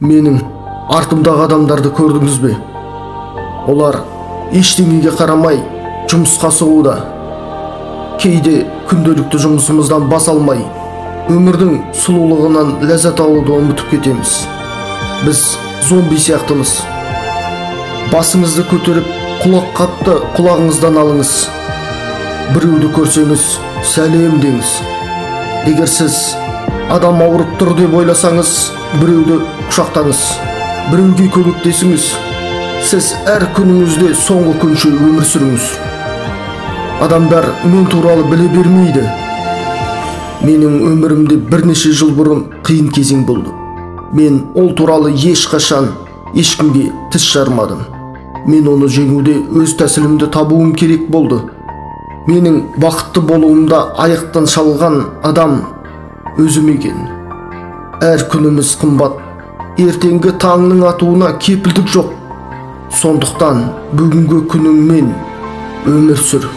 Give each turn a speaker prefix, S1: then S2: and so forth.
S1: Менің артымдағы адамдарды көрдіңіз бе? Олар ештеңеге қарамай жұмысқа шығуда. Кейде күнделікті жұмысымыздан бас алмай, өмірдің сұлулығынан ләззат алуды ұмытып кетеміз. Біз зомби сияқтымыз. Басыңызды көтеріп, құлақ қатты құлағыңыздан алыңыз. Біреуді көрсеңіз, сәлем деңіз. Егер сіз адам ауырып тұр деп ойласаңыз, біреуді құшақтаңыз, біреуге көмектесіңіз. Сіз әр күніңізде соңғы күнше өмір сүріңіз. Адамдар мен туралы біле бермейді. Менің өмірімде бірнеше жыл бұрын қиын кезең болды. Мен ол туралы ешқашан ешкімге тіс жармадым. Мен оны жеңуде өз тәсілімді табуым керек болды. Менің бақытты болуымда аяқтан шалған адам өзім екен. Әр күніміз қымбат. Ертеңгі таңның атуына кепілдік жоқ. Сондықтан бүгінгі күніңмен өмір сүр.